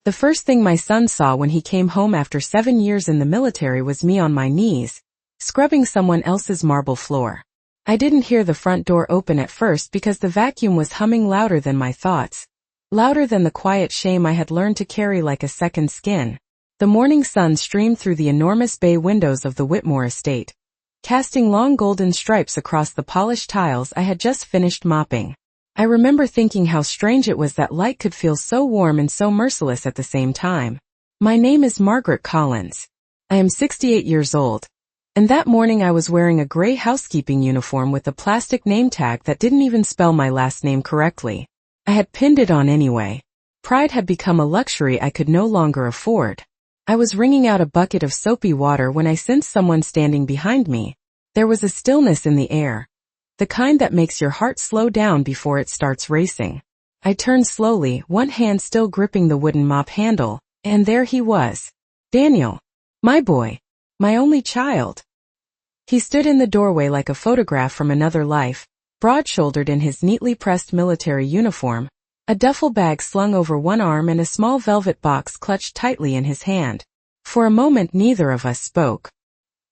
The first thing my son saw when he came home after 7 years in the military was me on my knees, scrubbing someone else's marble floor. I didn't hear the front door open at first because the vacuum was humming louder than my thoughts, louder than the quiet shame I had learned to carry like a second skin. The morning sun streamed through the enormous bay windows of the Whitmore estate, casting long golden stripes across the polished tiles I had just finished mopping. I remember thinking how strange it was that light could feel so warm and so merciless at the same time. My name is Margaret Collins. I am 68 years old. And that morning I was wearing a gray housekeeping uniform with a plastic name tag that didn't even spell my last name correctly. I had pinned it on anyway. Pride had become a luxury I could no longer afford. I was wringing out a bucket of soapy water when I sensed someone standing behind me. There was a stillness in the air, the kind that makes your heart slow down before it starts racing. I turned slowly, one hand still gripping the wooden mop handle, and there he was. Daniel. My boy. My only child. He stood in the doorway like a photograph from another life, broad-shouldered in his neatly pressed military uniform, a duffel bag slung over one arm and a small velvet box clutched tightly in his hand. For a moment neither of us spoke.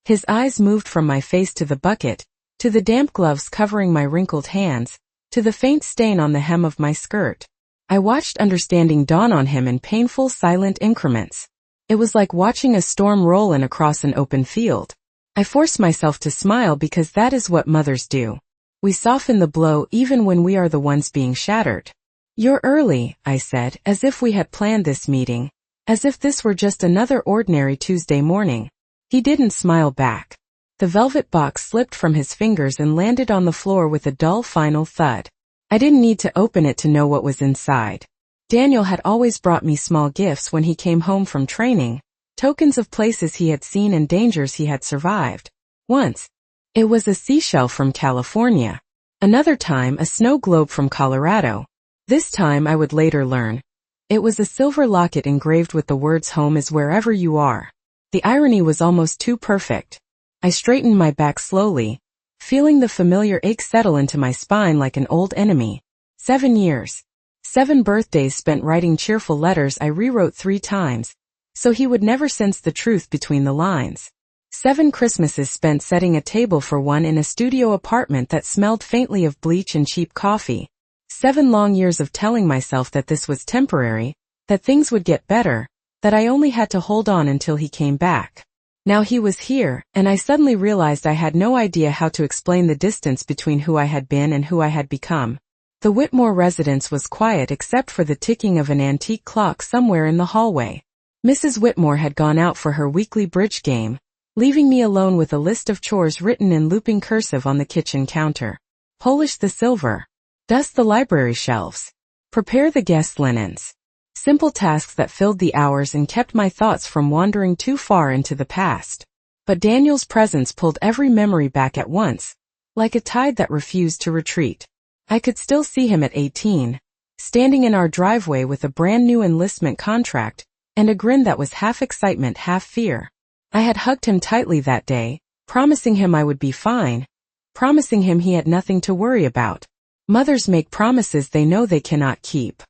His eyes moved from my face to the bucket, to the damp gloves covering my wrinkled hands, to the faint stain on the hem of my skirt. I watched understanding dawn on him in painful, silent increments. It was like watching a storm roll in across an open field. I forced myself to smile because that is what mothers do. We soften the blow even when we are the ones being shattered. You're early, I said, as if we had planned this meeting, as if this were just another ordinary Tuesday morning. He didn't smile back. The velvet box slipped from his fingers and landed on the floor with a dull final thud. I didn't need to open it to know what was inside. Daniel had always brought me small gifts when he came home from training, tokens of places he had seen and dangers he had survived. Once, it was a seashell from California. Another time, a snow globe from Colorado. This time, I would later learn, it was a silver locket engraved with the words "Home is wherever you are." The irony was almost too perfect. I straightened my back slowly, feeling the familiar ache settle into my spine like an old enemy. 7 years. 7 birthdays spent writing cheerful letters I rewrote 3 times, so he would never sense the truth between the lines. 7 Christmases spent setting a table for one in a studio apartment that smelled faintly of bleach and cheap coffee. 7 long years of telling myself that this was temporary, that things would get better, that I only had to hold on until he came back. Now he was here, and I suddenly realized I had no idea how to explain the distance between who I had been and who I had become. The Whitmore residence was quiet except for the ticking of an antique clock somewhere in the hallway. Mrs. Whitmore had gone out for her weekly bridge game, leaving me alone with a list of chores written in looping cursive on the kitchen counter. Polish the silver. Dust the library shelves. Prepare the guest linens. Simple tasks that filled the hours and kept my thoughts from wandering too far into the past. But Daniel's presence pulled every memory back at once, like a tide that refused to retreat. I could still see him at 18, standing in our driveway with a brand new enlistment contract, and a grin that was half excitement, half fear. I had hugged him tightly that day, promising him I would be fine, promising him he had nothing to worry about. Mothers make promises they know they cannot keep.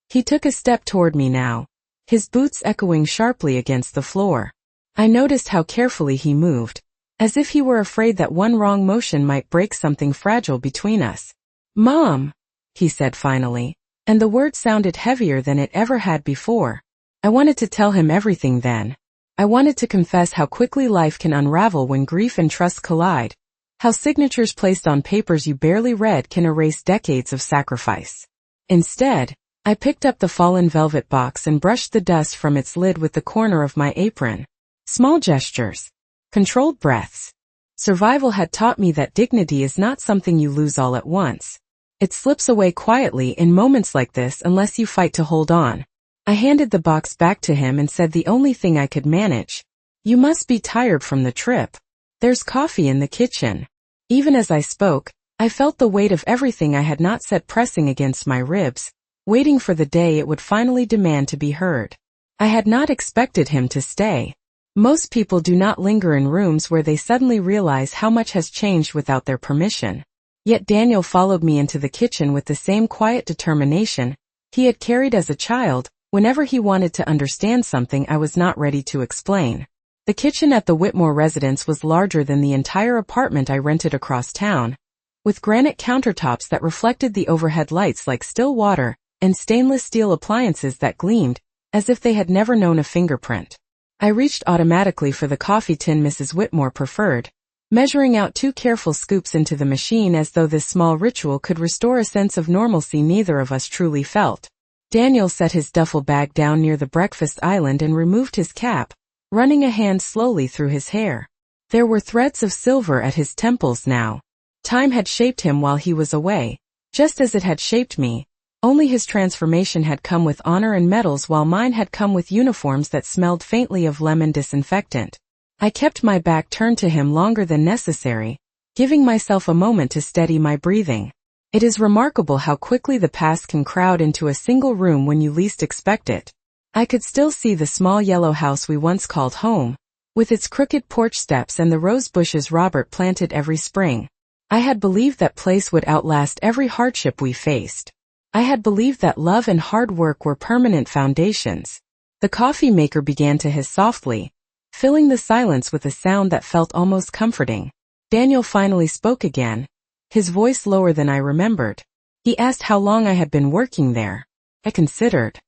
He took a step toward me now, his boots echoing sharply against the floor. I noticed how carefully he moved, as if he were afraid that one wrong motion might break something fragile between us. "Mom," he said finally, and the word sounded heavier than it ever had before. I wanted to tell him everything then. I wanted to confess how quickly life can unravel when grief and trust collide, how signatures placed on papers you barely read can erase decades of sacrifice. Instead, I picked up the fallen velvet box and brushed the dust from its lid with the corner of my apron. Small gestures. Controlled breaths. Survival had taught me that dignity is not something you lose all at once. It slips away quietly in moments like this unless you fight to hold on. I handed the box back to him and said the only thing I could manage. "You must be tired from the trip. There's coffee in the kitchen." Even as I spoke, I felt the weight of everything I had not said pressing against my ribs, waiting for the day it would finally demand to be heard. I had not expected him to stay. Most people do not linger in rooms where they suddenly realize how much has changed without their permission. Yet Daniel followed me into the kitchen with the same quiet determination he had carried as a child, whenever he wanted to understand something I was not ready to explain. The kitchen at the Whitmore residence was larger than the entire apartment I rented across town, with granite countertops that reflected the overhead lights like still water, and stainless steel appliances that gleamed, as if they had never known a fingerprint. I reached automatically for the coffee tin Mrs. Whitmore preferred, measuring out 2 careful scoops into the machine as though this small ritual could restore a sense of normalcy neither of us truly felt. Daniel set his duffel bag down near the breakfast island and removed his cap, running a hand slowly through his hair. There were threads of silver at his temples now. Time had shaped him while he was away, just as it had shaped me, only his transformation had come with honor and medals while mine had come with uniforms that smelled faintly of lemon disinfectant. I kept my back turned to him longer than necessary, giving myself a moment to steady my breathing. It is remarkable how quickly the past can crowd into a single room when you least expect it. I could still see the small yellow house we once called home, with its crooked porch steps and the rose bushes Robert planted every spring. I had believed that place would outlast every hardship we faced. I had believed that love and hard work were permanent foundations. The coffee maker began to hiss softly, filling the silence with a sound that felt almost comforting. Daniel finally spoke again, his voice lower than I remembered. He asked how long I had been working there. I considered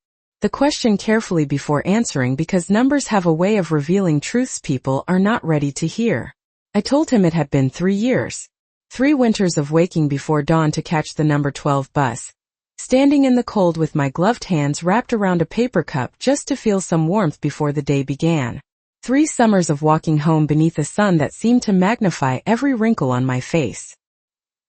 the question carefully before answering because numbers have a way of revealing truths people are not ready to hear. I told him it had been 3 years. 3 winters of waking before dawn to catch the number 12 bus, standing in the cold with my gloved hands wrapped around a paper cup just to feel some warmth before the day began. 3 summers of walking home beneath a sun that seemed to magnify every wrinkle on my face.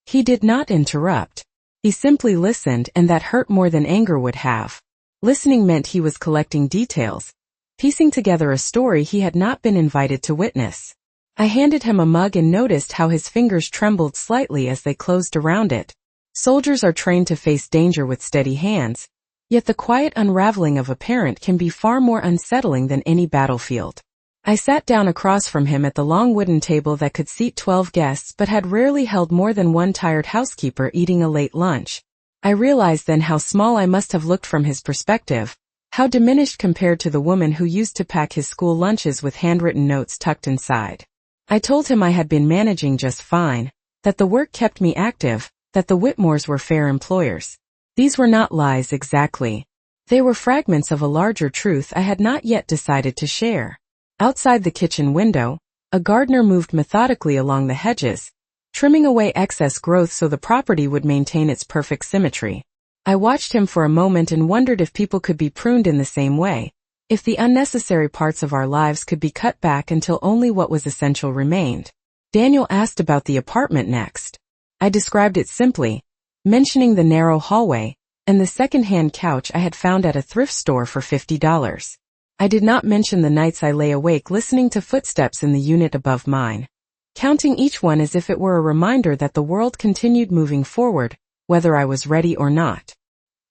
He did not interrupt. He simply listened, and that hurt more than anger would have. Listening meant he was collecting details, piecing together a story he had not been invited to witness. I handed him a mug and noticed how his fingers trembled slightly as they closed around it. Soldiers are trained to face danger with steady hands, yet the quiet unraveling of a parent can be far more unsettling than any battlefield. I sat down across from him at the long wooden table that could seat 12 guests but had rarely held more than one tired housekeeper eating a late lunch. I realized then how small I must have looked from his perspective, how diminished compared to the woman who used to pack his school lunches with handwritten notes tucked inside. I told him I had been managing just fine, that the work kept me active, that the Whitmores were fair employers. These were not lies exactly. They were fragments of a larger truth I had not yet decided to share. Outside the kitchen window, a gardener moved methodically along the hedges, trimming away excess growth so the property would maintain its perfect symmetry. I watched him for a moment and wondered if people could be pruned in the same way, if the unnecessary parts of our lives could be cut back until only what was essential remained. Daniel asked about the apartment next. I described it simply, mentioning the narrow hallway and the second-hand couch I had found at a thrift store for $50. I did not mention the nights I lay awake listening to footsteps in the unit above mine, counting each one as if it were a reminder that the world continued moving forward, whether I was ready or not.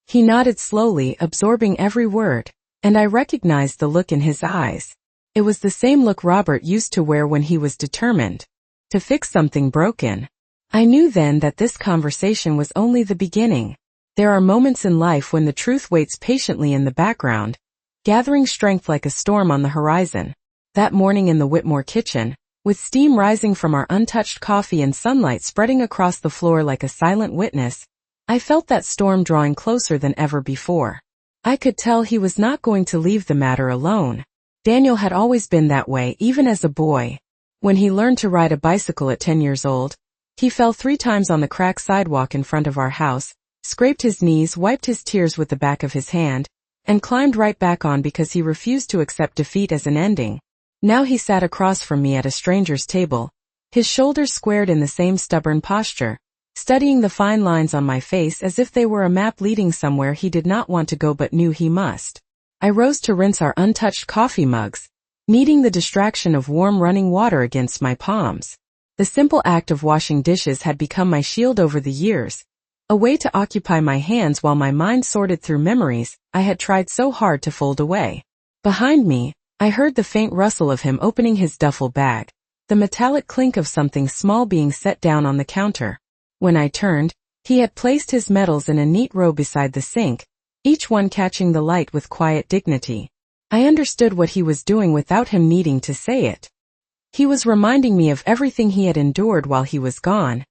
He nodded slowly, absorbing every word, and I recognized the look in his eyes. It was the same look Robert used to wear when he was determined to fix something broken. I knew then that this conversation was only the beginning. There are moments in life when the truth waits patiently in the background, gathering strength like a storm on the horizon. That morning in the Whitmore kitchen, with steam rising from our untouched coffee and sunlight spreading across the floor like a silent witness, I felt that storm drawing closer than ever before. I could tell he was not going to leave the matter alone. Daniel had always been that way, even as a boy. When he learned to ride a bicycle at 10 years old, he fell 3 times on the cracked sidewalk in front of our house, scraped his knees, wiped his tears with the back of his hand, and climbed right back on because he refused to accept defeat as an ending. Now he sat across from me at a stranger's table, his shoulders squared in the same stubborn posture, studying the fine lines on my face as if they were a map leading somewhere he did not want to go but knew he must. I rose to rinse our untouched coffee mugs, needing the distraction of warm running water against my palms. The simple act of washing dishes had become my shield over the years, a way to occupy my hands while my mind sorted through memories I had tried so hard to fold away. Behind me, I heard the faint rustle of him opening his duffel bag, the metallic clink of something small being set down on the counter. When I turned, he had placed his medals in a neat row beside the sink, each one catching the light with quiet dignity. I understood what he was doing without him needing to say it. He was reminding me of everything he had endured while he was gone,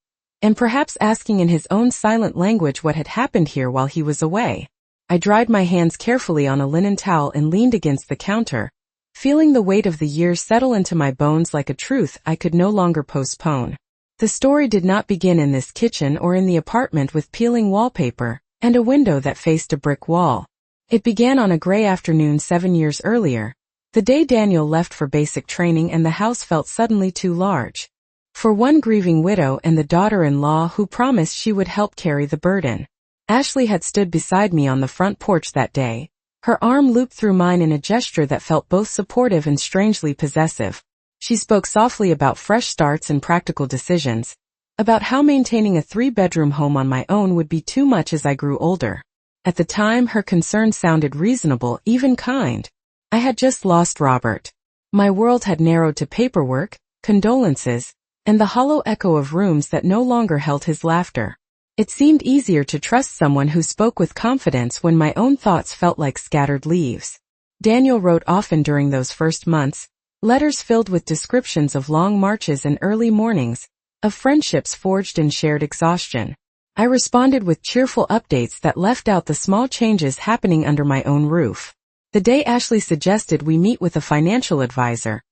and perhaps asking in his own silent language what had happened here while he was away. I dried my hands carefully on a linen towel and leaned against the counter, feeling the weight of the years settle into my bones like a truth I could no longer postpone. The story did not begin in this kitchen or in the apartment with peeling wallpaper and a window that faced a brick wall. It began on a gray afternoon 7 years earlier, the day Daniel left for basic training and the house felt suddenly too large for one grieving widow and the daughter-in-law who promised she would help carry the burden. Ashley had stood beside me on the front porch that day, her arm looped through mine in a gesture that felt both supportive and strangely possessive. She spoke softly about fresh starts and practical decisions, about how maintaining a 3-bedroom home on my own would be too much as I grew older. At the time, her concern sounded reasonable, even kind. I had just lost Robert. My world had narrowed to paperwork, condolences, and the hollow echo of rooms that no longer held his laughter. It seemed easier to trust someone who spoke with confidence when my own thoughts felt like scattered leaves. Daniel wrote often during those first months, letters filled with descriptions of long marches and early mornings, of friendships forged in shared exhaustion. I responded with cheerful updates that left out the small changes happening under my own roof. The day Ashley suggested we meet with a financial advisor,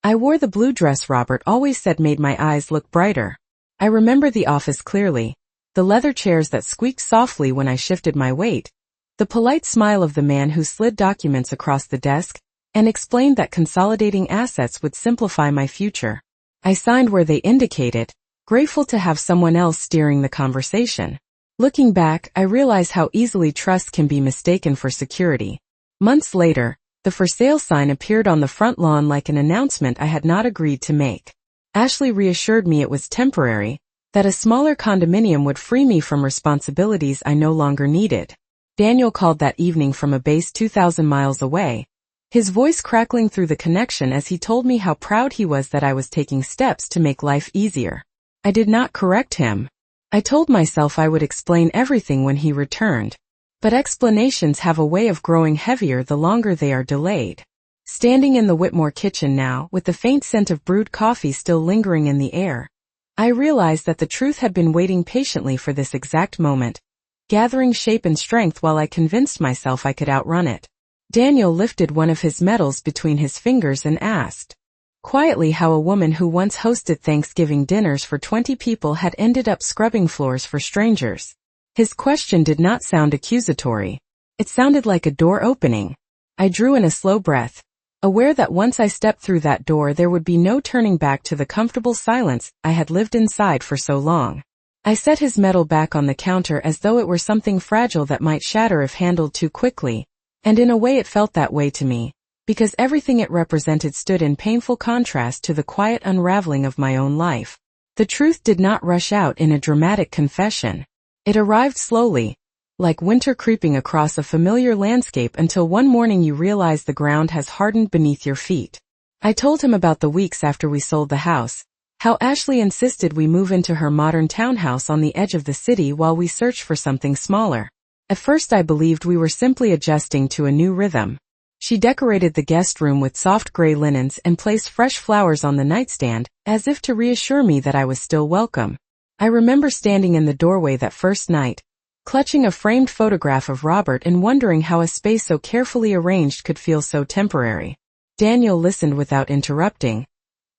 I wore the blue dress Robert always said made my eyes look brighter. I remember the office clearly, the leather chairs that squeaked softly when I shifted my weight, the polite smile of the man who slid documents across the desk and explained that consolidating assets would simplify my future. I signed where they indicated, grateful to have someone else steering the conversation. Looking back, I realize how easily trust can be mistaken for security. Months later, the for sale sign appeared on the front lawn like an announcement I had not agreed to make. Ashley reassured me it was temporary, that a smaller condominium would free me from responsibilities I no longer needed. Daniel called that evening from a base 2,000 miles away, his voice crackling through the connection as he told me how proud he was that I was taking steps to make life easier. I did not correct him. I told myself I would explain everything when he returned. But explanations have a way of growing heavier the longer they are delayed. Standing in the Whitmore kitchen now, with the faint scent of brewed coffee still lingering in the air, I realized that the truth had been waiting patiently for this exact moment, gathering shape and strength while I convinced myself I could outrun it. Daniel lifted one of his medals between his fingers and asked quietly how a woman who once hosted Thanksgiving dinners for 20 people had ended up scrubbing floors for strangers. His question did not sound accusatory. It sounded like a door opening. I drew in a slow breath, aware that once I stepped through that door there would be no turning back to the comfortable silence I had lived inside for so long. I set his medal back on the counter as though it were something fragile that might shatter if handled too quickly, and in a way it felt that way to me, because everything it represented stood in painful contrast to the quiet unraveling of my own life. The truth did not rush out in a dramatic confession. It arrived slowly, like winter creeping across a familiar landscape until one morning you realize the ground has hardened beneath your feet. I told him about the weeks after we sold the house, how Ashley insisted we move into her modern townhouse on the edge of the city while we searched for something smaller. At first I believed we were simply adjusting to a new rhythm. She decorated the guest room with soft gray linens and placed fresh flowers on the nightstand, as if to reassure me that I was still welcome. I remember standing in the doorway that first night, clutching a framed photograph of Robert and wondering how a space so carefully arranged could feel so temporary. Daniel listened without interrupting,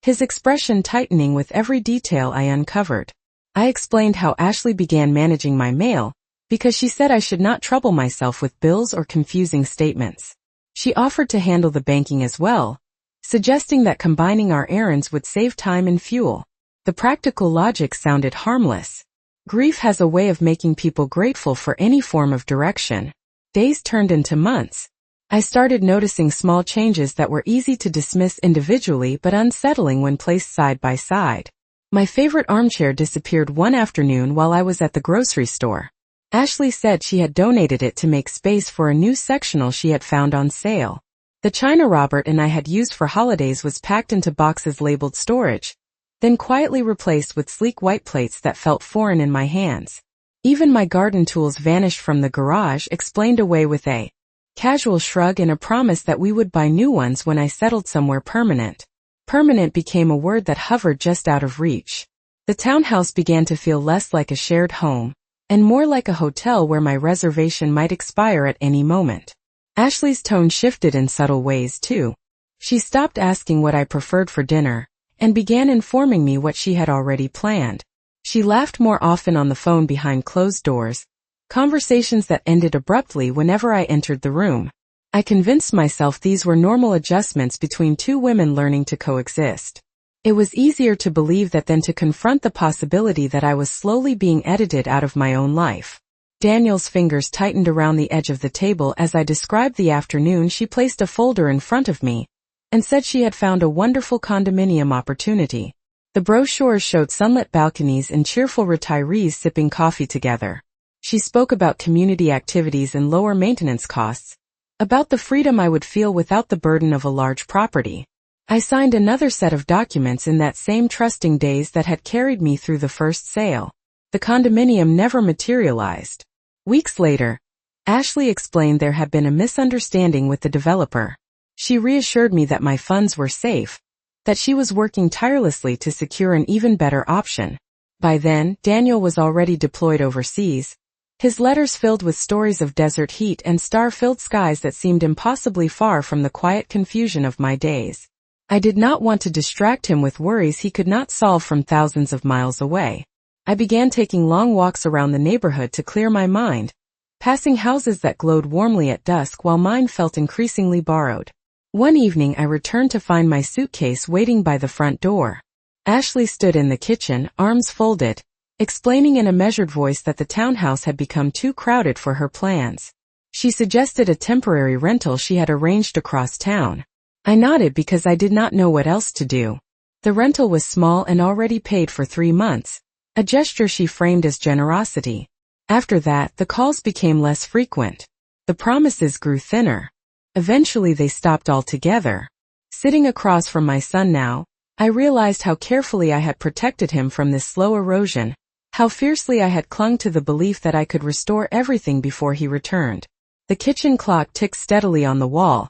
his expression tightening with every detail I uncovered. I explained how Ashley began managing my mail, because she said I should not trouble myself with bills or confusing statements. She offered to handle the banking as well, suggesting that combining our errands would save time and fuel. The practical logic sounded harmless. Grief has a way of making people grateful for any form of direction. Days turned into months. I started noticing small changes that were easy to dismiss individually but unsettling when placed side by side. My favorite armchair disappeared one afternoon while I was at the grocery store. Ashley said she had donated it to make space for a new sectional she had found on sale. The china Robert and I had used for holidays was packed into boxes labeled storage, then quietly replaced with sleek white plates that felt foreign in my hands. Even my garden tools vanished from the garage, explained away with a casual shrug and a promise that we would buy new ones when I settled somewhere permanent. Permanent became a word that hovered just out of reach. The townhouse began to feel less like a shared home, and more like a hotel where my reservation might expire at any moment. Ashley's tone shifted in subtle ways too. She stopped asking what I preferred for dinner, and began informing me what she had already planned. She laughed more often on the phone behind closed doors, conversations that ended abruptly whenever I entered the room. I convinced myself these were normal adjustments between two women learning to coexist. It was easier to believe that than to confront the possibility that I was slowly being edited out of my own life. Daniel's fingers tightened around the edge of the table as I described the afternoon. She placed a folder in front of me and said she had found a wonderful condominium opportunity. The brochures showed sunlit balconies and cheerful retirees sipping coffee together. She spoke about community activities and lower maintenance costs, about the freedom I would feel without the burden of a large property. I signed another set of documents in that same trusting daze that had carried me through the first sale. The condominium never materialized. Weeks later, Ashley explained there had been a misunderstanding with the developer. She reassured me that my funds were safe, that she was working tirelessly to secure an even better option. By then, Daniel was already deployed overseas, his letters filled with stories of desert heat and star-filled skies that seemed impossibly far from the quiet confusion of my days. I did not want to distract him with worries he could not solve from thousands of miles away. I began taking long walks around the neighborhood to clear my mind, passing houses that glowed warmly at dusk while mine felt increasingly borrowed. One evening I returned to find my suitcase waiting by the front door. Ashley stood in the kitchen, arms folded, explaining in a measured voice that the townhouse had become too crowded for her plans. She suggested a temporary rental she had arranged across town. I nodded because I did not know what else to do. The rental was small and already paid for 3 months, a gesture she framed as generosity. After that, the calls became less frequent. The promises grew thinner. Eventually they stopped altogether. Sitting across from my son now, I realized how carefully I had protected him from this slow erosion, how fiercely I had clung to the belief that I could restore everything before he returned. The kitchen clock ticked steadily on the wall,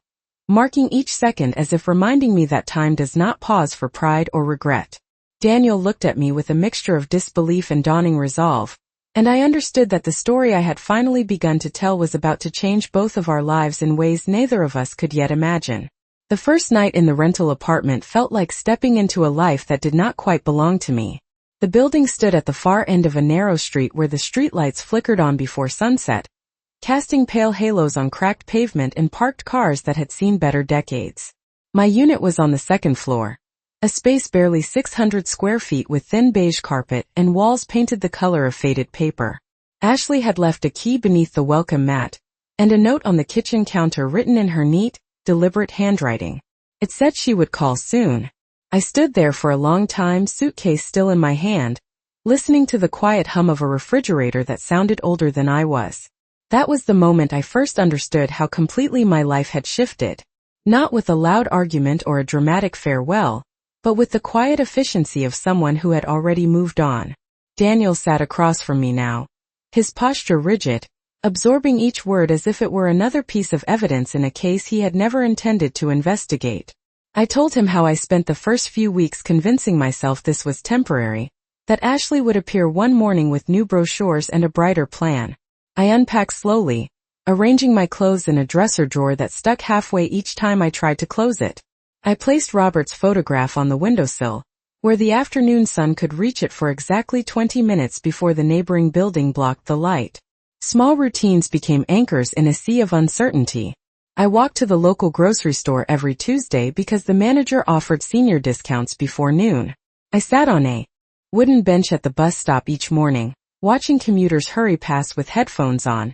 marking each second as if reminding me that time does not pause for pride or regret. Daniel looked at me with a mixture of disbelief and dawning resolve, and I understood that the story I had finally begun to tell was about to change both of our lives in ways neither of us could yet imagine. The first night in the rental apartment felt like stepping into a life that did not quite belong to me. The building stood at the far end of a narrow street where the streetlights flickered on before sunset, casting pale halos on cracked pavement and parked cars that had seen better decades. My unit was on the second floor, a space barely 600 square feet with thin beige carpet and walls painted the color of faded paper. Ashley had left a key beneath the welcome mat, and a note on the kitchen counter written in her neat, deliberate handwriting. It said she would call soon. I stood there for a long time, suitcase still in my hand, listening to the quiet hum of a refrigerator that sounded older than I was. That was the moment I first understood how completely my life had shifted. Not with a loud argument or a dramatic farewell, but with the quiet efficiency of someone who had already moved on. Daniel sat across from me now, his posture rigid, absorbing each word as if it were another piece of evidence in a case he had never intended to investigate. I told him how I spent the first few weeks convincing myself this was temporary, that Ashley would appear one morning with new brochures and a brighter plan. I unpacked slowly, arranging my clothes in a dresser drawer that stuck halfway each time I tried to close it. I placed Robert's photograph on the windowsill, where the afternoon sun could reach it for exactly 20 minutes before the neighboring building blocked the light. Small routines became anchors in a sea of uncertainty. I walked to the local grocery store every Tuesday because the manager offered senior discounts before noon. I sat on a wooden bench at the bus stop each morning, watching commuters hurry past with headphones on,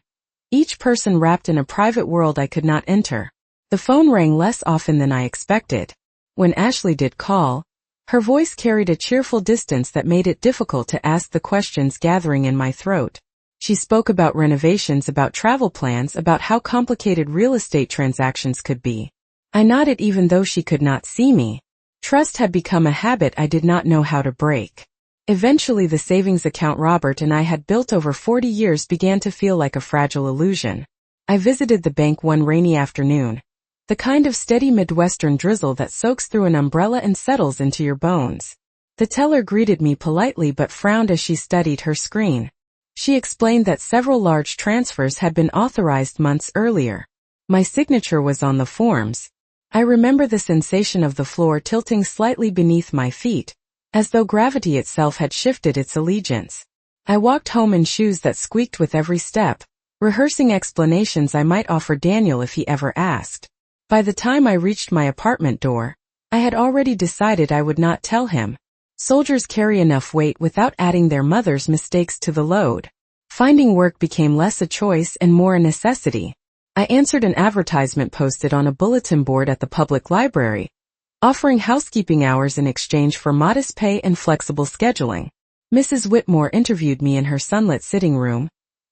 each person wrapped in a private world I could not enter. The phone rang less often than I expected. When Ashley did call, her voice carried a cheerful distance that made it difficult to ask the questions gathering in my throat. She spoke about renovations, about travel plans, about how complicated real estate transactions could be. I nodded even though she could not see me. Trust had become a habit I did not know how to break. Eventually the savings account Robert and I had built over 40 years began to feel like a fragile illusion. I visited the bank one rainy afternoon. The kind of steady Midwestern drizzle that soaks through an umbrella and settles into your bones. The teller greeted me politely but frowned as she studied her screen. She explained that several large transfers had been authorized months earlier. My signature was on the forms. I remember the sensation of the floor tilting slightly beneath my feet, as though gravity itself had shifted its allegiance. I walked home in shoes that squeaked with every step, rehearsing explanations I might offer Daniel if he ever asked. By the time I reached my apartment door, I had already decided I would not tell him. Soldiers carry enough weight without adding their mother's mistakes to the load. Finding work became less a choice and more a necessity. I answered an advertisement posted on a bulletin board at the public library, offering housekeeping hours in exchange for modest pay and flexible scheduling. Mrs. Whitmore interviewed me in her sunlit sitting room,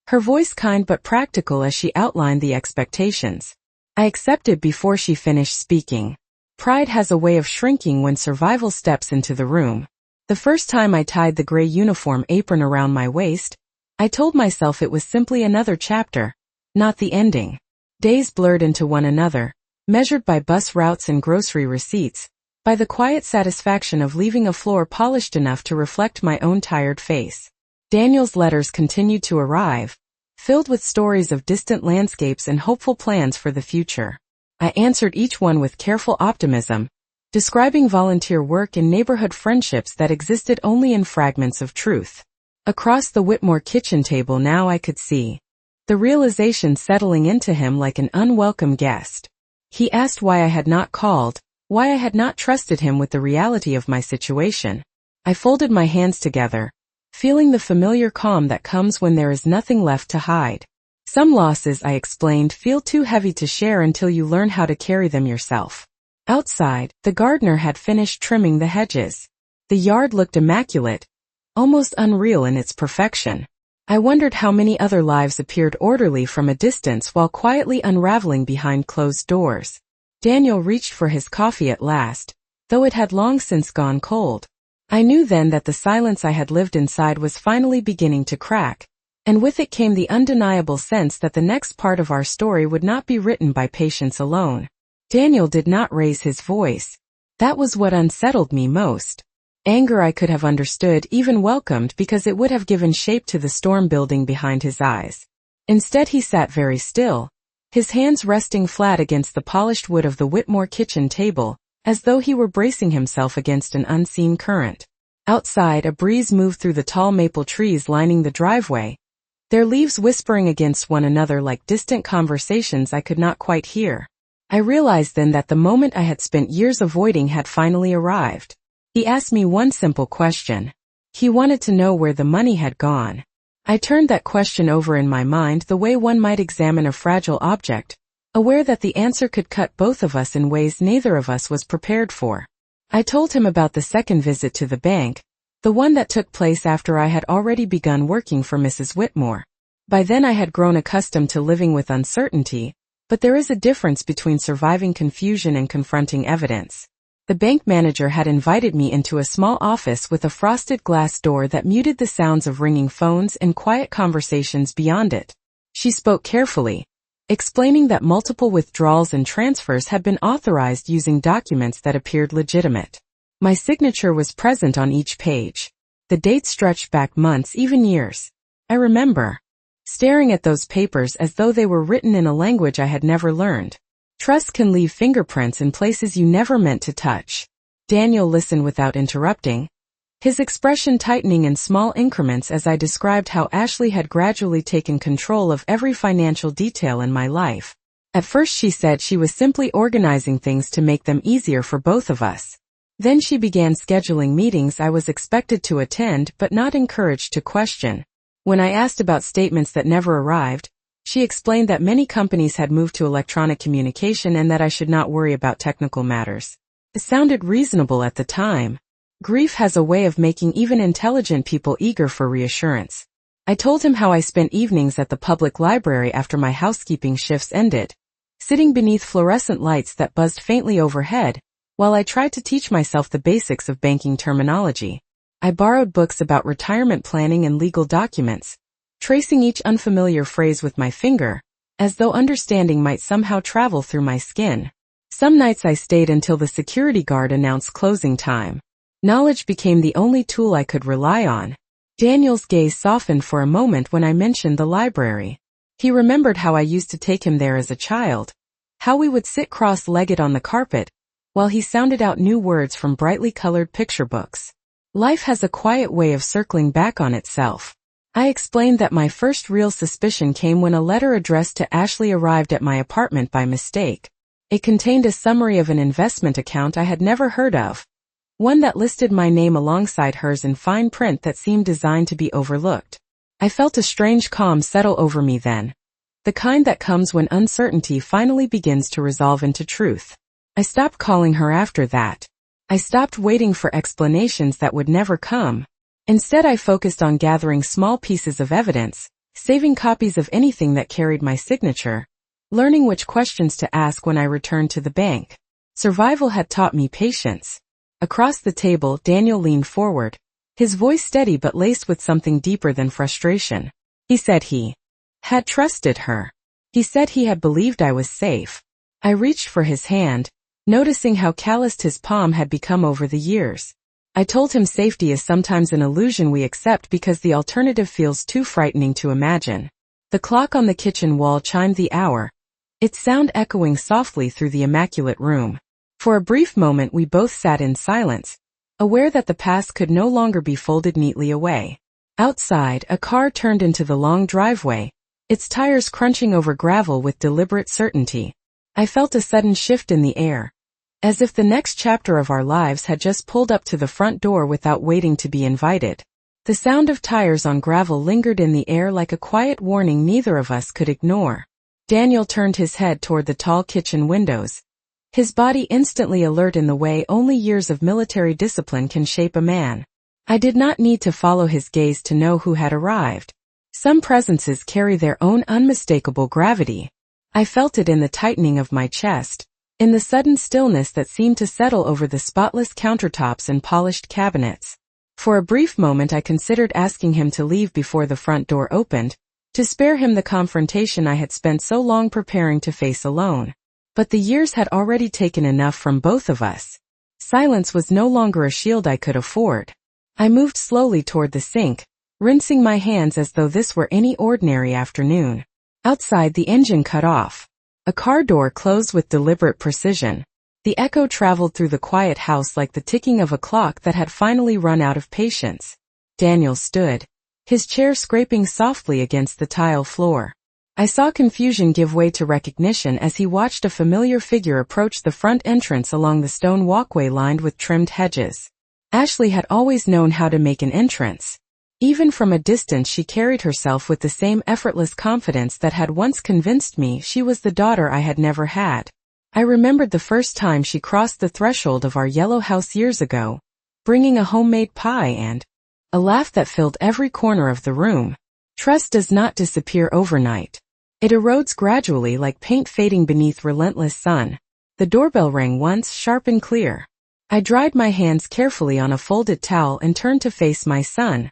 her voice kind but practical as she outlined the expectations. I accepted before she finished speaking. Pride has a way of shrinking when survival steps into the room. The first time I tied the gray uniform apron around my waist, I told myself it was simply another chapter, not the ending. Days blurred into one another, measured by bus routes and grocery receipts, by the quiet satisfaction of leaving a floor polished enough to reflect my own tired face. Daniel's letters continued to arrive, filled with stories of distant landscapes and hopeful plans for the future. I answered each one with careful optimism, describing volunteer work and neighborhood friendships that existed only in fragments of truth. Across the Whitmore kitchen table now I could see the realization settling into him like an unwelcome guest. He asked why I had not called, why I had not trusted him with the reality of my situation. I folded my hands together, feeling the familiar calm that comes when there is nothing left to hide. Some losses, I explained, feel too heavy to share until you learn how to carry them yourself. Outside, the gardener had finished trimming the hedges. The yard looked immaculate, almost unreal in its perfection. I wondered how many other lives appeared orderly from a distance while quietly unraveling behind closed doors. Daniel reached for his coffee at last, though it had long since gone cold. I knew then that the silence I had lived inside was finally beginning to crack, and with it came the undeniable sense that the next part of our story would not be written by patience alone. Daniel did not raise his voice. That was what unsettled me most. Anger I could have understood, even welcomed, because it would have given shape to the storm building behind his eyes. Instead he sat very still, his hands resting flat against the polished wood of the Whitmore kitchen table, as though he were bracing himself against an unseen current. Outside, a breeze moved through the tall maple trees lining the driveway, their leaves whispering against one another like distant conversations I could not quite hear. I realized then that the moment I had spent years avoiding had finally arrived. He asked me one simple question. He wanted to know where the money had gone. I turned that question over in my mind the way one might examine a fragile object, aware that the answer could cut both of us in ways neither of us was prepared for. I told him about the second visit to the bank, the one that took place after I had already begun working for Mrs. Whitmore. By then I had grown accustomed to living with uncertainty, but there is a difference between surviving confusion and confronting evidence. The bank manager had invited me into a small office with a frosted glass door that muted the sounds of ringing phones and quiet conversations beyond it. She spoke carefully, explaining that multiple withdrawals and transfers had been authorized using documents that appeared legitimate. My signature was present on each page. The dates stretched back months, even years. I remember staring at those papers as though they were written in a language I had never learned. Trust can leave fingerprints in places you never meant to touch. Daniel listened without interrupting, his expression tightening in small increments as I described how Ashley had gradually taken control of every financial detail in my life. At first she said she was simply organizing things to make them easier for both of us. Then she began scheduling meetings I was expected to attend but not encouraged to question. When I asked about statements that never arrived, she explained that many companies had moved to electronic communication and that I should not worry about technical matters. It sounded reasonable at the time. Grief has a way of making even intelligent people eager for reassurance. I told him how I spent evenings at the public library after my housekeeping shifts ended, sitting beneath fluorescent lights that buzzed faintly overhead, while I tried to teach myself the basics of banking terminology. I borrowed books about retirement planning and legal documents, tracing each unfamiliar phrase with my finger, as though understanding might somehow travel through my skin. Some nights I stayed until the security guard announced closing time. Knowledge became the only tool I could rely on. Daniel's gaze softened for a moment when I mentioned the library. He remembered how I used to take him there as a child, how we would sit cross-legged on the carpet, while he sounded out new words from brightly colored picture books. Life has a quiet way of circling back on itself. I explained that my first real suspicion came when a letter addressed to Ashley arrived at my apartment by mistake. It contained a summary of an investment account I had never heard of, one that listed my name alongside hers in fine print that seemed designed to be overlooked. I felt a strange calm settle over me then, the kind that comes when uncertainty finally begins to resolve into truth. I stopped calling her after that. I stopped waiting for explanations that would never come. Instead, I focused on gathering small pieces of evidence, saving copies of anything that carried my signature, learning which questions to ask when I returned to the bank. Survival had taught me patience. Across the table, Daniel leaned forward, his voice steady but laced with something deeper than frustration. He said he had trusted her. He said he had believed I was safe. I reached for his hand, noticing how calloused his palm had become over the years. I told him safety is sometimes an illusion we accept because the alternative feels too frightening to imagine. The clock on the kitchen wall chimed the hour, its sound echoing softly through the immaculate room. For a brief moment we both sat in silence, aware that the past could no longer be folded neatly away. Outside, a car turned into the long driveway, its tires crunching over gravel with deliberate certainty. I felt a sudden shift in the air, as if the next chapter of our lives had just pulled up to the front door without waiting to be invited. The sound of tires on gravel lingered in the air like a quiet warning neither of us could ignore. Daniel turned his head toward the tall kitchen windows, his body instantly alert in the way only years of military discipline can shape a man. I did not need to follow his gaze to know who had arrived. Some presences carry their own unmistakable gravity. I felt it in the tightening of my chest, in the sudden stillness that seemed to settle over the spotless countertops and polished cabinets. For a brief moment I considered asking him to leave before the front door opened, to spare him the confrontation I had spent so long preparing to face alone. But the years had already taken enough from both of us. Silence was no longer a shield I could afford. I moved slowly toward the sink, rinsing my hands as though this were any ordinary afternoon. Outside, the engine cut off. A car door closed with deliberate precision. The echo traveled through the quiet house like the ticking of a clock that had finally run out of patience. Daniel stood, his chair scraping softly against the tile floor. I saw confusion give way to recognition as he watched a familiar figure approach the front entrance along the stone walkway lined with trimmed hedges. Ashley had always known how to make an entrance. Even from a distance she carried herself with the same effortless confidence that had once convinced me she was the daughter I had never had. I remembered the first time she crossed the threshold of our yellow house years ago, bringing a homemade pie and a laugh that filled every corner of the room. Trust does not disappear overnight. It erodes gradually like paint fading beneath relentless sun. The doorbell rang once, sharp and clear. I dried my hands carefully on a folded towel and turned to face my son.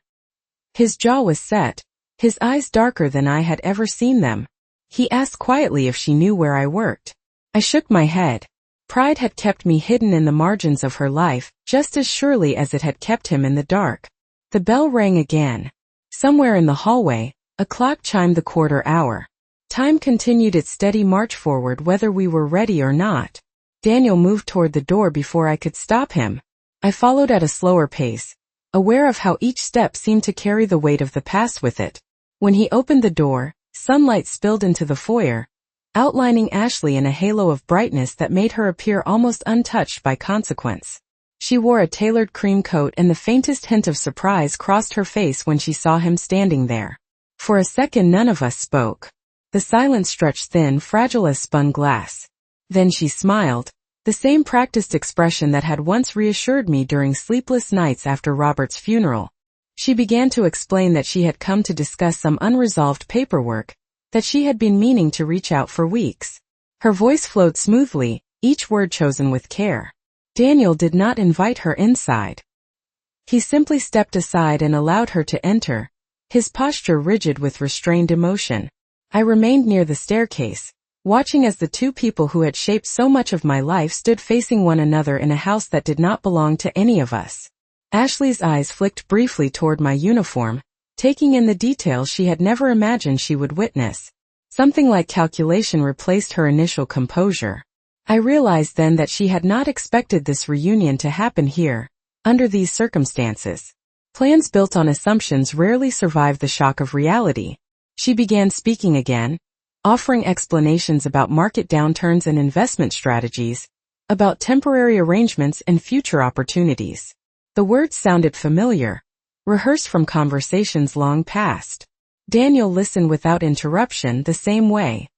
His jaw was set, his eyes darker than I had ever seen them. He asked quietly if she knew where I worked. I shook my head. Pride had kept me hidden in the margins of her life, just as surely as it had kept him in the dark. The bell rang again. Somewhere in the hallway, a clock chimed the quarter hour. Time continued its steady march forward whether we were ready or not. Daniel moved toward the door before I could stop him. I followed at a slower pace, aware of how each step seemed to carry the weight of the past with it. When he opened the door, sunlight spilled into the foyer, outlining Ashley in a halo of brightness that made her appear almost untouched by consequence. She wore a tailored cream coat and the faintest hint of surprise crossed her face when she saw him standing there. For a second none of us spoke. The silence stretched thin, fragile as spun glass. Then she smiled, the same practiced expression that had once reassured me during sleepless nights after Robert's funeral. She began to explain that she had come to discuss some unresolved paperwork, that she had been meaning to reach out for weeks. Her voice flowed smoothly, each word chosen with care. Daniel did not invite her inside. He simply stepped aside and allowed her to enter, his posture rigid with restrained emotion. I remained near the staircase, watching as the two people who had shaped so much of my life stood facing one another in a house that did not belong to any of us. Ashley's eyes flicked briefly toward my uniform, taking in the details she had never imagined she would witness. Something like calculation replaced her initial composure. I realized then that she had not expected this reunion to happen here, under these circumstances. Plans built on assumptions rarely survive the shock of reality. She began speaking again, offering explanations about market downturns and investment strategies, about temporary arrangements and future opportunities. The words sounded familiar, rehearsed from conversations long past. Daniel listened without interruption the same way.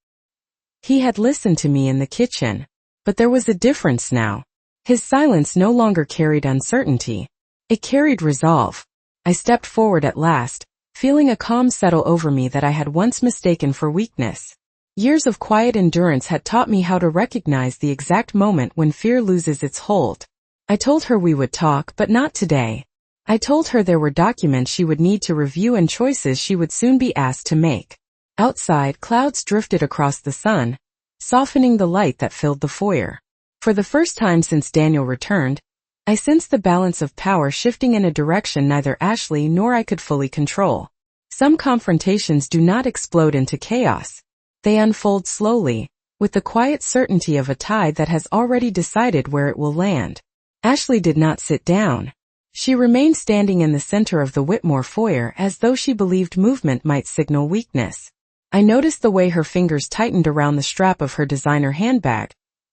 He had listened to me in the kitchen, but there was a difference now. His silence no longer carried uncertainty. It carried resolve. I stepped forward at last, feeling a calm settle over me that I had once mistaken for weakness. Years of quiet endurance had taught me how to recognize the exact moment when fear loses its hold. I told her we would talk, but not today. I told her there were documents she would need to review and choices she would soon be asked to make. Outside, clouds drifted across the sun, softening the light that filled the foyer. For the first time since Daniel returned, I sensed the balance of power shifting in a direction neither Ashley nor I could fully control. Some confrontations do not explode into chaos. They unfold slowly, with the quiet certainty of a tide that has already decided where it will land. Ashley did not sit down. She remained standing in the center of the Whitmore foyer as though she believed movement might signal weakness. I noticed the way her fingers tightened around the strap of her designer handbag,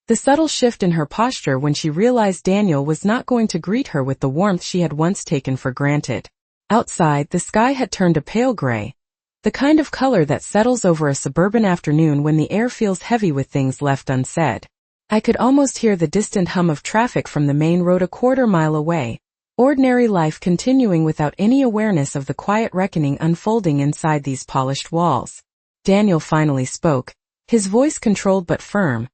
the subtle shift in her posture when she realized Daniel was not going to greet her with the warmth she had once taken for granted. Outside, the sky had turned a pale gray, the kind of color that settles over a suburban afternoon when the air feels heavy with things left unsaid. I could almost hear the distant hum of traffic from the main road a quarter-mile away, ordinary life continuing without any awareness of the quiet reckoning unfolding inside these polished walls. Daniel finally spoke, his voice controlled but firm,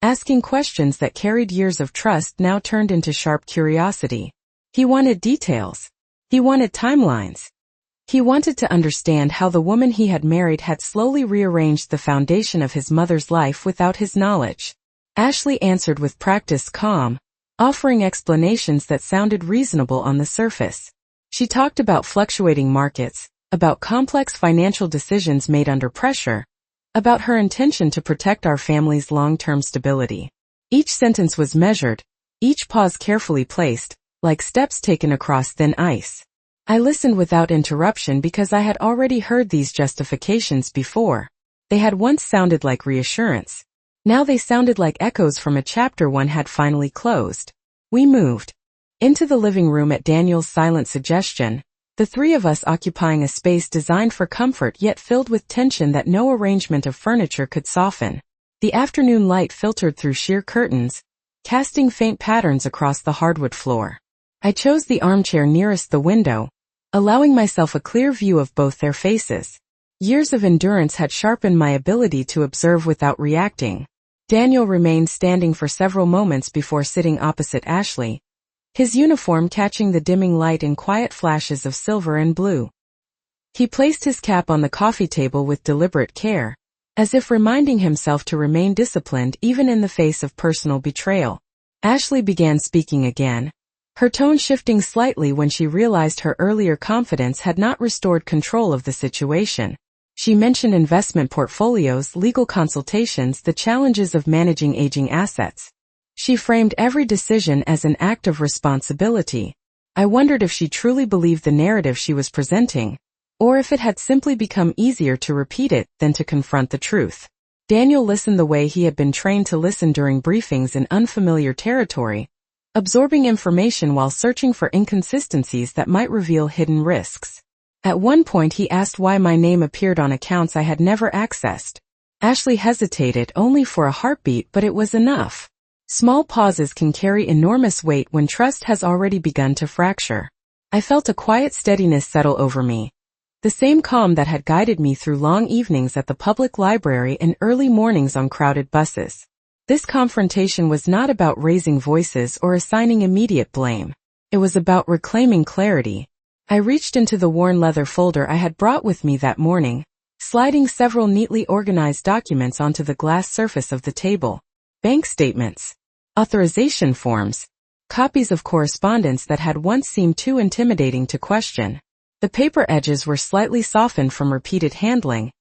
asking questions that carried years of trust now turned into sharp curiosity. He wanted details. He wanted timelines. He wanted to understand how the woman he had married had slowly rearranged the foundation of his mother's life without his knowledge. Ashley answered with practiced calm, offering explanations that sounded reasonable on the surface. She talked about fluctuating markets, about complex financial decisions made under pressure, about her intention to protect our family's long-term stability. Each sentence was measured, each pause carefully placed, like steps taken across thin ice. I listened without interruption because I had already heard these justifications before. They had once sounded like reassurance. Now they sounded like echoes from a chapter one had finally closed. We moved into the living room at Daniel's silent suggestion, the three of us occupying a space designed for comfort yet filled with tension that no arrangement of furniture could soften. The afternoon light filtered through sheer curtains, casting faint patterns across the hardwood floor. I chose the armchair nearest the window, allowing myself a clear view of both their faces. Years of endurance had sharpened my ability to observe without reacting. Daniel remained standing for several moments before sitting opposite Ashley, his uniform catching the dimming light in quiet flashes of silver and blue. He placed his cap on the coffee table with deliberate care, as if reminding himself to remain disciplined even in the face of personal betrayal. Ashley began speaking again, her tone shifting slightly when she realized her earlier confidence had not restored control of the situation. She mentioned investment portfolios, legal consultations, the challenges of managing aging assets. She framed every decision as an act of responsibility. I wondered if she truly believed the narrative she was presenting, or if it had simply become easier to repeat it than to confront the truth. Daniel listened the way he had been trained to listen during briefings in unfamiliar territory, absorbing information while searching for inconsistencies that might reveal hidden risks. At one point he asked why my name appeared on accounts I had never accessed. Ashley hesitated only for a heartbeat, but it was enough. Small pauses can carry enormous weight when trust has already begun to fracture. I felt a quiet steadiness settle over me, the same calm that had guided me through long evenings at the public library and early mornings on crowded buses. This confrontation was not about raising voices or assigning immediate blame. It was about reclaiming clarity. I reached into the worn leather folder I had brought with me that morning, sliding several neatly organized documents onto the glass surface of the table. Bank statements, authorization forms, copies of correspondence that had once seemed too intimidating to question. The paper edges were slightly softened from repeated handling,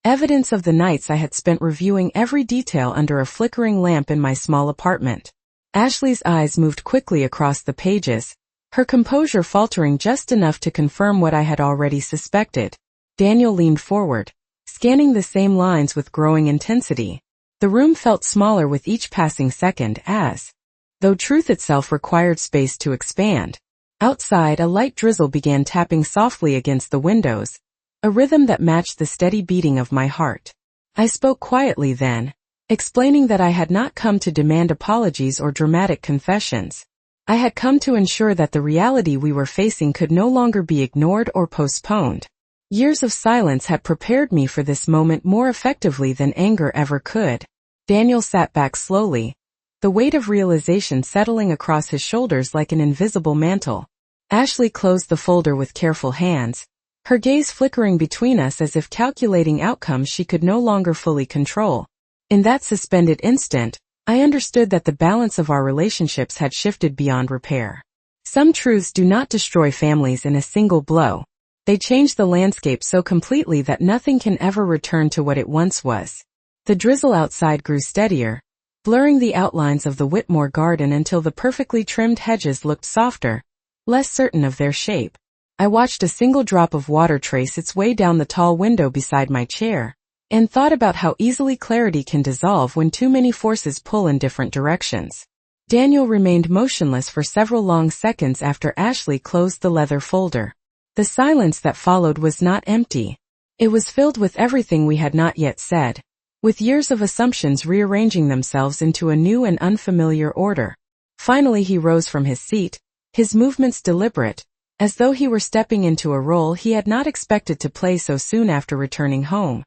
evidence of the nights I had spent reviewing every detail under a flickering lamp in my small apartment. Ashley's eyes moved quickly across the pages, her composure faltering just enough to confirm what I had already suspected. Daniel leaned forward, scanning the same lines with growing intensity. The room felt smaller with each passing second as though truth itself required space to expand. Outside, a light drizzle began tapping softly against the windows, a rhythm that matched the steady beating of my heart. I spoke quietly then, explaining that I had not come to demand apologies or dramatic confessions. I had come to ensure that the reality we were facing could no longer be ignored or postponed. Years of silence had prepared me for this moment more effectively than anger ever could. Daniel sat back slowly, the weight of realization settling across his shoulders like an invisible mantle. Ashley closed the folder with careful hands, her gaze flickering between us as if calculating outcomes she could no longer fully control. In that suspended instant, I understood that the balance of our relationships had shifted beyond repair. Some truths do not destroy families in a single blow. They change the landscape so completely that nothing can ever return to what it once was. The drizzle outside grew steadier, blurring the outlines of the Whitmore garden until the perfectly trimmed hedges looked softer, less certain of their shape. I watched a single drop of water trace its way down the tall window beside my chair, and thought about how easily clarity can dissolve when too many forces pull in different directions. Daniel remained motionless for several long seconds after Ashley closed the leather folder. The silence that followed was not empty. It was filled with everything we had not yet said, with years of assumptions rearranging themselves into a new and unfamiliar order. Finally he rose from his seat, his movements deliberate, as though he were stepping into a role he had not expected to play so soon after returning home.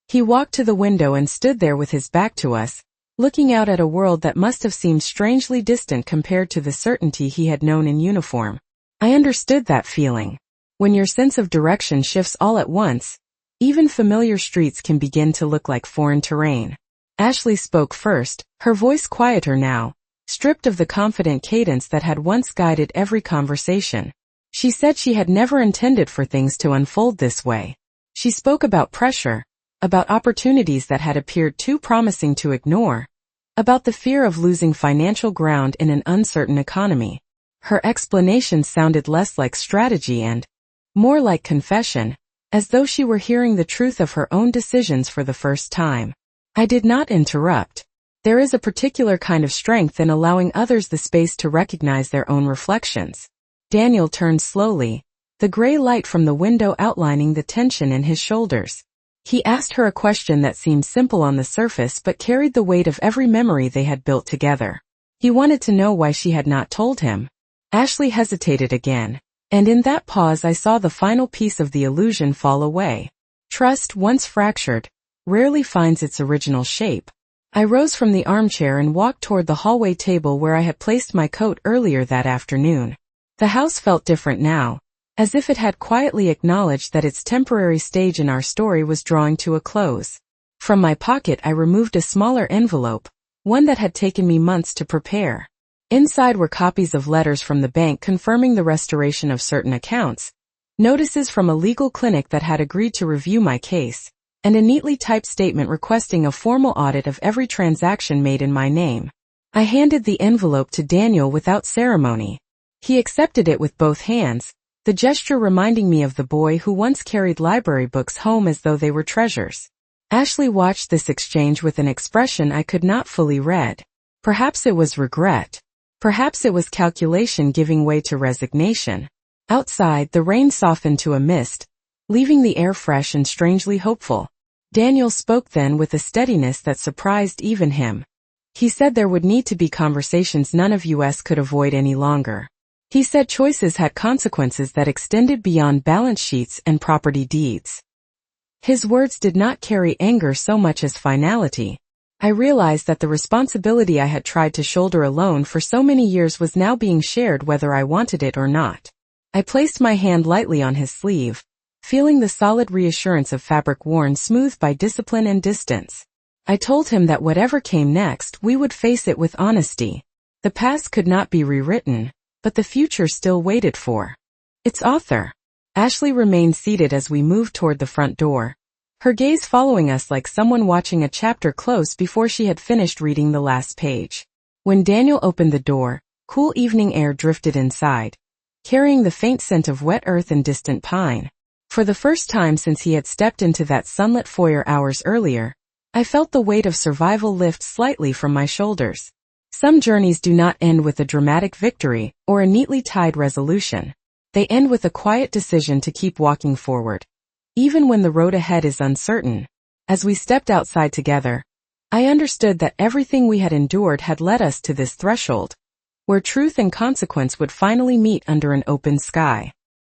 He walked to the window and stood there with his back to us, looking out at a world that must have seemed strangely distant compared to the certainty he had known in uniform. I understood that feeling. When your sense of direction shifts all at once, even familiar streets can begin to look like foreign terrain. Ashley spoke first, her voice quieter now, stripped of the confident cadence that had once guided every conversation. She said she had never intended for things to unfold this way. She spoke about pressure, about opportunities that had appeared too promising to ignore, about the fear of losing financial ground in an uncertain economy. Her explanations sounded less like strategy and more like confession, as though she were hearing the truth of her own decisions for the first time. I did not interrupt. There is a particular kind of strength in allowing others the space to recognize their own reflections. Daniel turned slowly, the gray light from the window outlining the tension in his shoulders. He asked her a question that seemed simple on the surface but carried the weight of every memory they had built together. He wanted to know why she had not told him. Ashley hesitated again, and in that pause I saw the final piece of the illusion fall away. Trust, once fractured, rarely finds its original shape. I rose from the armchair and walked toward the hallway table where I had placed my coat earlier that afternoon. The house felt different now, as if it had quietly acknowledged that its temporary stage in our story was drawing to a close. From my pocket I removed a smaller envelope, one that had taken me months to prepare. Inside were copies of letters from the bank confirming the restoration of certain accounts, notices from a legal clinic that had agreed to review my case, and a neatly typed statement requesting a formal audit of every transaction made in my name. I handed the envelope to Daniel without ceremony. He accepted it with both hands, the gesture reminding me of the boy who once carried library books home as though they were treasures. Ashley watched this exchange with an expression I could not fully read. Perhaps it was regret. Perhaps it was calculation giving way to resignation. Outside, the rain softened to a mist, leaving the air fresh and strangely hopeful. Daniel spoke then with a steadiness that surprised even him. He said there would need to be conversations none of us could avoid any longer. He said choices had consequences that extended beyond balance sheets and property deeds. His words did not carry anger so much as finality. I realized that the responsibility I had tried to shoulder alone for so many years was now being shared whether I wanted it or not. I placed my hand lightly on his sleeve, feeling the solid reassurance of fabric worn smooth by discipline and distance. I told him that whatever came next, we would face it with honesty. The past could not be rewritten, but the future still waited for its author. Ashley remained seated as we moved toward the front door, her gaze following us like someone watching a chapter close before she had finished reading the last page. When Daniel opened the door, cool evening air drifted inside, carrying the faint scent of wet earth and distant pine. For the first time since he had stepped into that sunlit foyer hours earlier, I felt the weight of survival lift slightly from my shoulders. Some journeys do not end with a dramatic victory or a neatly tied resolution. They end with a quiet decision to keep walking forward, even when the road ahead is uncertain. As we stepped outside together, I understood that everything we had endured had led us to this threshold, where truth and consequence would finally meet under an open sky.